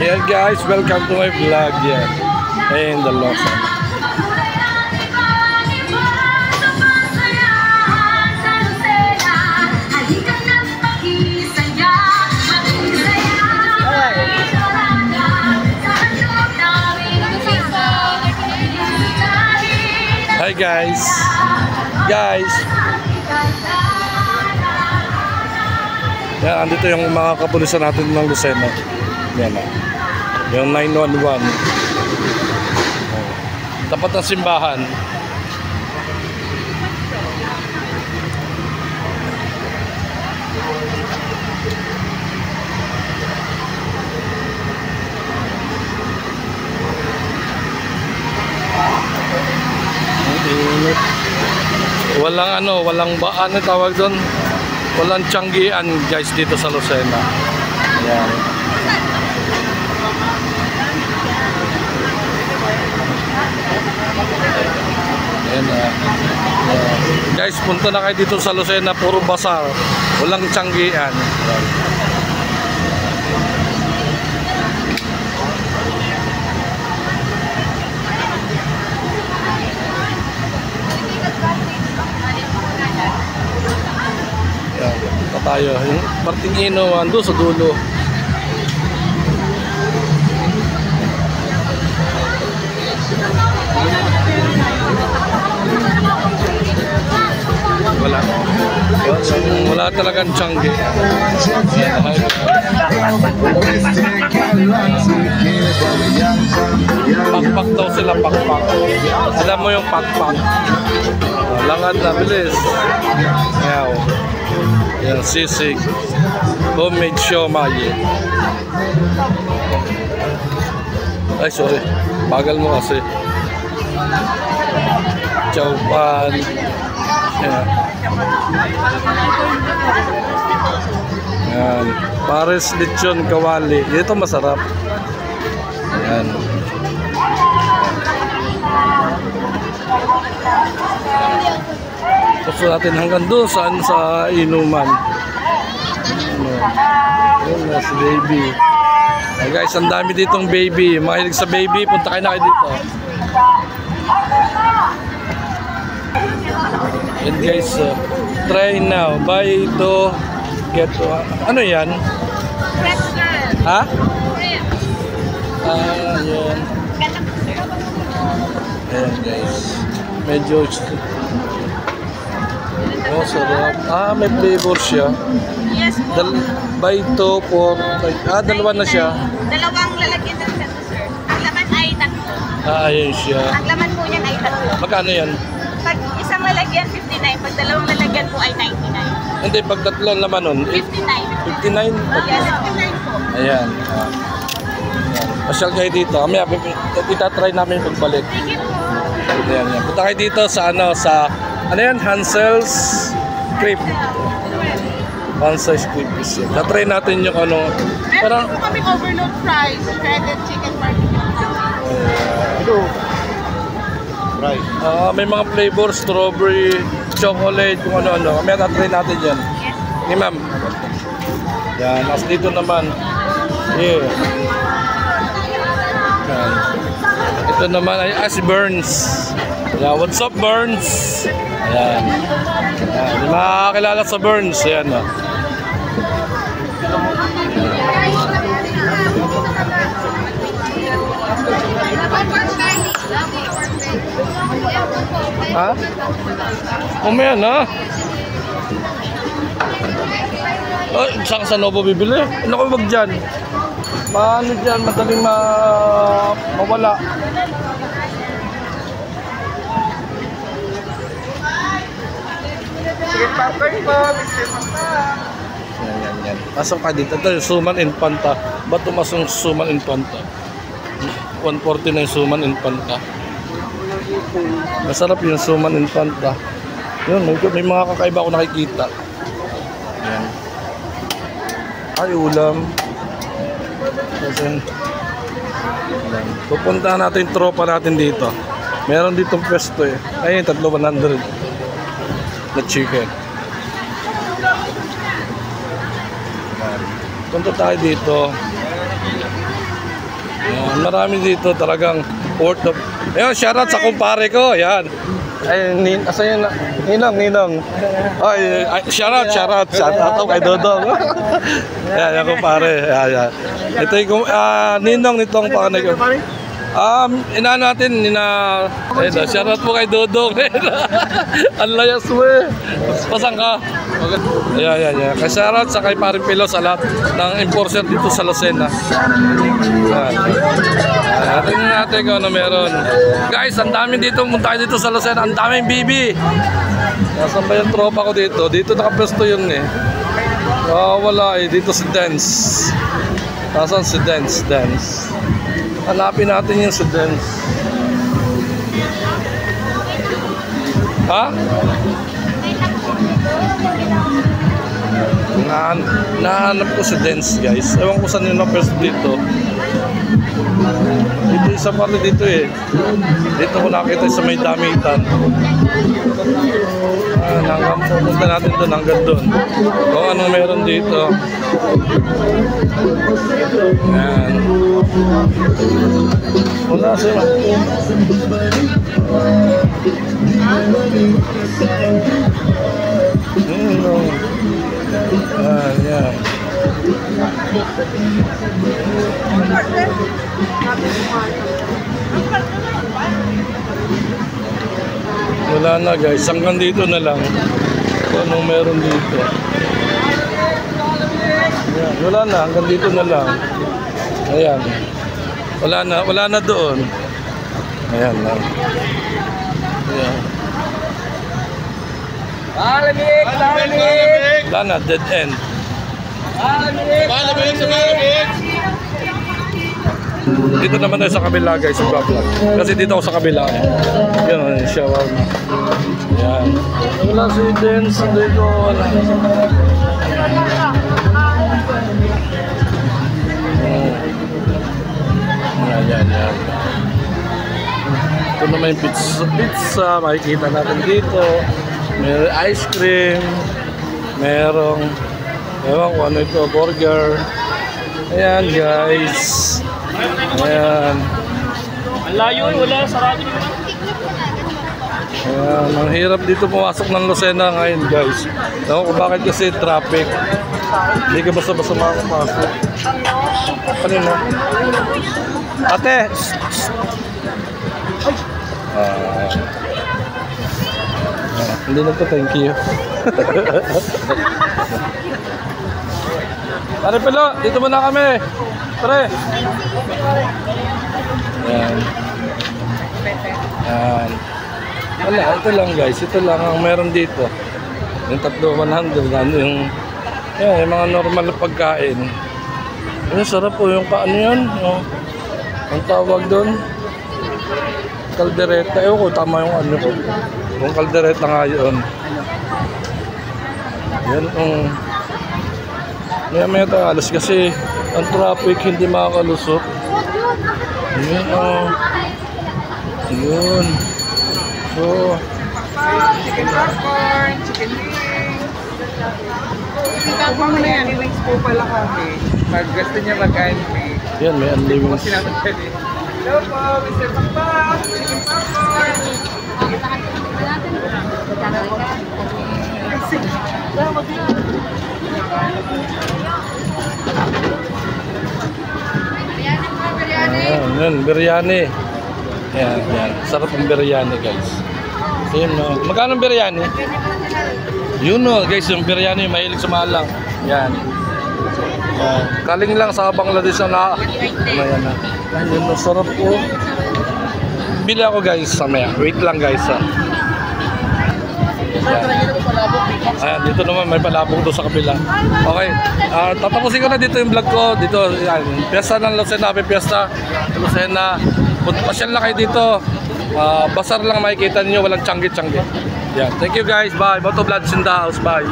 Yeah guys, welcome to my vlog yan. In the Lawson. Hi guys. Yan, andito yung mga kapulisan natin ng Lucena. Yan na. Yung 911. Tapat ng simbahan. Walang ano tawag doon? Walang tiyanggian guys dito sa Lucena. Yan. Ayan, guys, punta na kayo dito sa Lucena, puro basar, walang tiyanggian. Tayo yung parting ino ando sa dulo. Wala talagang tiyanggi. Pakpak daw sila, pakpak. Alam mo yung pakpak. Langad na, bilis. Yaw. Yan, sisig. Homemade siomai. Ay, sorry. Bagal mo kasi. Chowpan. Yan. Yan. Pares lechon kawali. Ito masarap. Yan. Gusto natin hanggang doon sa inuman. Yun na si baby. Guys, ang dami ditong baby. Mahilig sa baby, punta kayo na kayo dito. And guys, try now. Buy to get to. Ano yan? Ha? Yan. Ayan guys. Medyo sarap. May flavor siya. Yes po. Buy to for dalawa na siya. Dalawang lalagyan ng tatlo, sir. Ang laman ay tatlo. Ayun siya. Ang laman po niyan ay tatlo. Magkano yan? Pag isang lalagyan, 59. Pag dalawang lalagyan po ay 99. Hindi, pag tatlong laman nun, 59. 59? Yes, 59 po. Ayan. Masyal kayo dito. Itatry namin pagbalik. Sige po. Ayan, yan. Punta kayo dito sa ano yan? Hansel's Crepe. Hansel's Crepe is yan. Tatry natin yung ano. Meron po kaming overload fries, shredded chicken barbecue. Ito. Right. May mga flavor, strawberry, chocolate, kung ano-ano. May tatry natin yan. Yes. Okay, ma'am. Yan. As dito naman. Yeah. Yan. Ito naman ay si Burns. Yeah, what's up, Burns? Ayan. Hindi makakilala sa Burns. Ayan, o. Ha? Umayan, ha? Oh, saan sa Novo bibili? Ano ko wag dyan? Paano dyan? Madaling mawala. Sige, popcorn po, Mr. Mata. Yan. Pasok ka dito. Ito yung Suman Infanta. Ba't tumasong Suman Infanta? 140 na yung Suman Infanta. Masarap yung Suman Infanta. Yun, may mga kakaiba ako nakikita. Yan. Ay, ulam. Kasi, pupunta natin yung tropa natin dito. Meron ditong pwesto eh. Ayun, 300 na chicken. Punta tayo dito. Marami dito talagang worth of. Ayun, shoutout sa kumpare ko. Yan. Ay, asa yun? Ninong. Ay, shoutout kay Dodong. Yan, kumpare. Yan. Ito yung ninong nitong panganay ko. Inaano natin, ayun, shoutout po kay Dodong. Ang layas mo eh. Pasang ka? Ayan. Kay shoutout sa kay Paring Pilo sa lahat ng enforcer dito sa Lucena. Tingnan natin kung ano meron. Guys, ang dami dito. Punta tayo dito sa Lucena. Ang daming bibi. Nasaan ba yung tropa ko dito? Dito nakapesto yun eh. Wala eh. Dito si Dance. Nasaan si Dance? Hanapin natin yung si Dance. Ha? Nahanap ko si Dance, guys. Ewan ko saan yung na-first dito. Dito isa pa rin dito eh. Dito ko nakita sa may damitan. Pupunta natin doon hanggang doon. Kung anong meron dito. Ayan. Wala siya. Ayan. Wala na guys, hanggang dito na lang kung anong meron dito. Ayan, wala na, hanggang dito na lang. Ayan. Wala na doon. Ayan lang. Ayan. Wala na, dead end. Dito naman tayo sa kabila guys, sa vlog. Kasi dito ako sa kabila. Yun, shawarma. Ayan. Wala si Dance dito. Wala. Ayan. Ito naman yung pizza. Makikita natin dito. May ice cream. Merong ewan ko ano ito, burger. Ayan guys. Ayan. Ang layo, wala sarado. Ayan, ang hirap dito pumasok ng Lucena ngayon guys. Ewan ko bakit kasi traffic. Hindi ka basta-basta makapasok. Ano na? Ate! Hindi na po, thank you. Pare Pilo, dito muna kami. Pare. Ayan. Wala, ito lang guys. Ito lang ang meron dito. Yung tatlo 100. Yung mga normal na pagkain. Yung sarap po yung ano yun. Ang tawag doon. Kaldereta. Ewan ko, tama yung ano ko. Kung kaldereta nga yun. Yan maya tayo alas kasi ang traffic hindi makakalusot. Yun. So Chicken popcorn, chicken wings. Kung ano yan, wings po pala kami. Pag gusto niya mag-kain me. yan, may unlimited. Hello po, Mr. Pakpak. Chicken popcorn. Yan, biryani. Yan. Sarap ang biryani, guys. Ayun, no. Magkano ang biryani? Yun, no, guys, yung biryani, mahilig sumalang. Yan. Kaling lang sa Bangladesh na yan na. Ayun, no, sarap po. Bili ako, guys, samaya. Wait lang, guys, ha. Ayan, dito naman may palabok doon sa kabila. Okay, tatapusin ko na dito yung vlog ko. Dito, yan, piyesta ng Lucena, piyesta Lucena. Pasyal lang kayo dito. Basar lang makikita niyo, walang tiyanggi-tiyanggi. Yan, thank you guys, bye. Motovlogs in the house, bye.